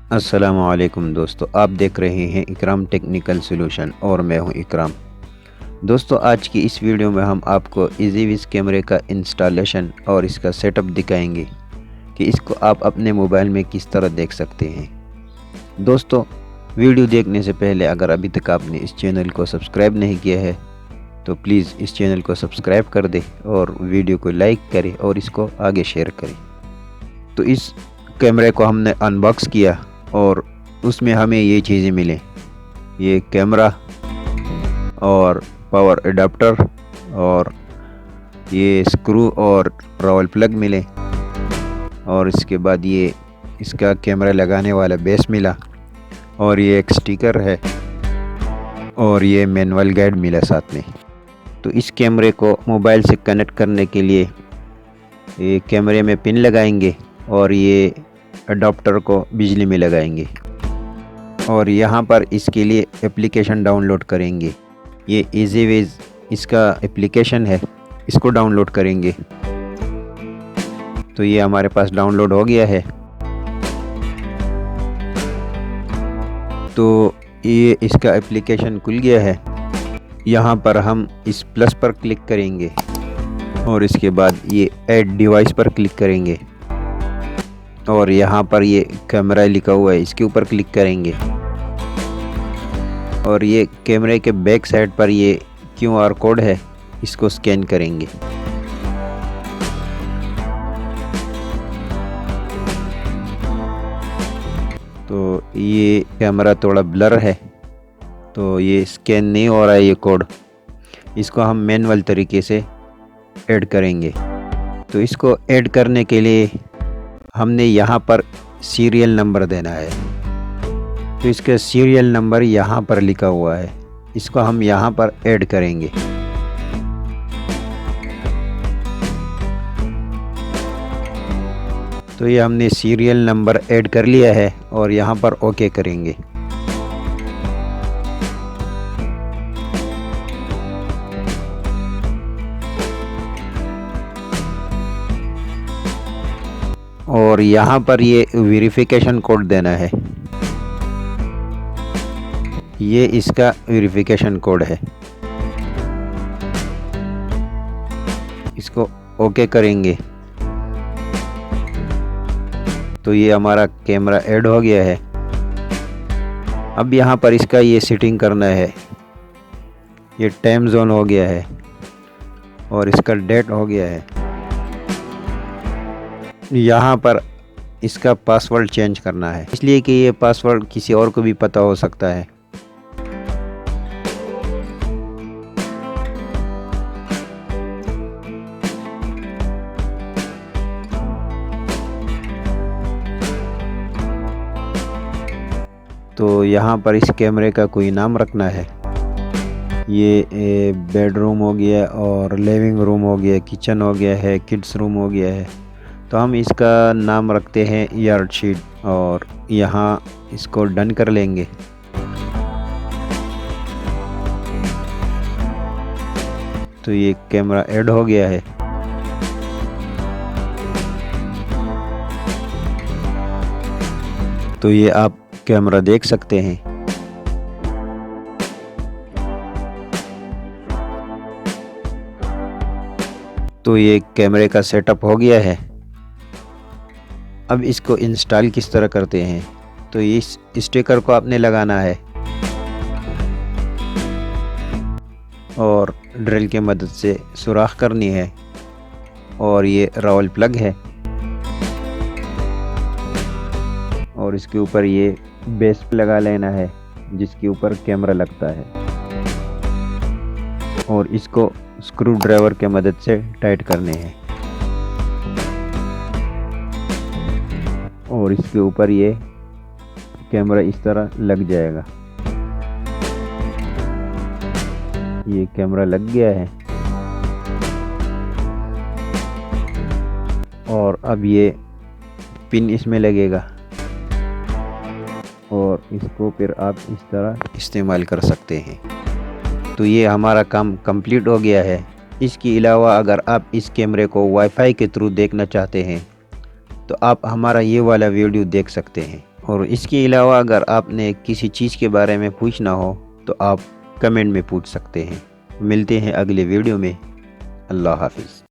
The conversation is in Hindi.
अस्सलामुअलैकुम दोस्तों, आप देख रहे हैं इकराम टेक्निकल सॉल्यूशन और मैं हूं इकराम। दोस्तों, आज की इस वीडियो में हम आपको EasyViz कैमरे का इंस्टॉलेशन और इसका सेटअप दिखाएंगे कि इसको आप अपने मोबाइल में किस तरह देख सकते हैं। दोस्तों, वीडियो देखने से पहले अगर अभी तक आपने इस चैनल को सब्सक्राइब नहीं किया है तो प्लीज़ इस चैनल को सब्सक्राइब कर दें और वीडियो को लाइक करें और इसको आगे शेयर करें। तो इस कैमरे को हमने अनबॉक्स किया और उसमें हमें ये चीज़ें मिले, ये कैमरा और पावर एडाप्टर और ये स्क्रू और रॉयल प्लग मिले, और इसके बाद ये इसका कैमरा लगाने वाला बेस मिला, और ये एक स्टिकर है और ये मैनुअल गाइड मिला साथ में। तो इस कैमरे को मोबाइल से कनेक्ट करने के लिए ये कैमरे में पिन लगाएंगे और ये अडाप्टर को बिजली में लगाएंगे और यहाँ पर इसके लिए एप्लीकेशन डाउनलोड करेंगे। ये EasyViz इसका एप्लीकेशन है, इसको डाउनलोड करेंगे। तो ये हमारे पास डाउनलोड हो गया है। तो ये इसका एप्लीकेशन खुल गया है। यहाँ पर हम इस प्लस पर क्लिक करेंगे और इसके बाद ये ऐड डिवाइस पर क्लिक करेंगे और यहाँ पर ये कैमरा लिखा हुआ है, इसके ऊपर क्लिक करेंगे और ये कैमरे के बैक साइड पर ये QR कोड है, इसको स्कैन करेंगे। तो ये कैमरा थोड़ा ब्लर है तो ये स्कैन नहीं हो रहा है ये कोड, इसको हम मैनुअल तरीके से ऐड करेंगे। तो इसको ऐड करने के लिए हमने यहाँ पर सीरियल नंबर देना है। तो इसका सीरियल नंबर यहाँ पर लिखा हुआ है, इसको हम यहाँ पर ऐड करेंगे। तो ये हमने सीरियल नंबर ऐड कर लिया है और यहाँ पर ओके करेंगे। और यहाँ पर ये वेरिफिकेशन कोड देना है, ये इसका वेरिफिकेशन कोड है, इसको ओके करेंगे। तो ये हमारा कैमरा ऐड हो गया है। अब यहाँ पर इसका ये सेटिंग करना है, ये टाइम जोन हो गया है और इसका डेट हो गया है। यहाँ पर इसका पासवर्ड चेंज करना है, इसलिए कि ये पासवर्ड किसी और को भी पता हो सकता है। तो यहाँ पर इस कैमरे का कोई नाम रखना है, ये बेडरूम हो गया और लिविंग रूम हो गया, किचन हो गया है, किड्स रूम हो गया है। तो हम इसका नाम रखते हैं यार्ड शीट और यहाँ इसको डन कर लेंगे। तो ये कैमरा ऐड हो गया है। तो ये आप कैमरा देख सकते हैं। तो ये कैमरे का सेटअप हो गया है। अब इसको इंस्टॉल किस तरह करते हैं, तो इस स्टिकर को आपने लगाना है और ड्रिल की मदद से सुराख करनी है, और ये रॉयल प्लग है और इसके ऊपर ये बेस लगा लेना है जिसके ऊपर कैमरा लगता है, और इसको स्क्रू ड्राइवर के मदद से टाइट करने हैं और इसके ऊपर ये कैमरा इस तरह लग जाएगा। ये कैमरा लग गया है और अब ये पिन इसमें लगेगा और इसको फिर आप इस तरह इस्तेमाल कर सकते हैं। तो ये हमारा काम कंप्लीट हो गया है। इसके अलावा अगर आप इस कैमरे को वाईफाई के थ्रू देखना चाहते हैं तो आप हमारा ये वाला वीडियो देख सकते हैं और इसके अलावा अगर आपने किसी चीज़ के बारे में पूछना हो तो आप कमेंट में पूछ सकते हैं। मिलते हैं अगले वीडियो में। अल्लाह हाफिज़।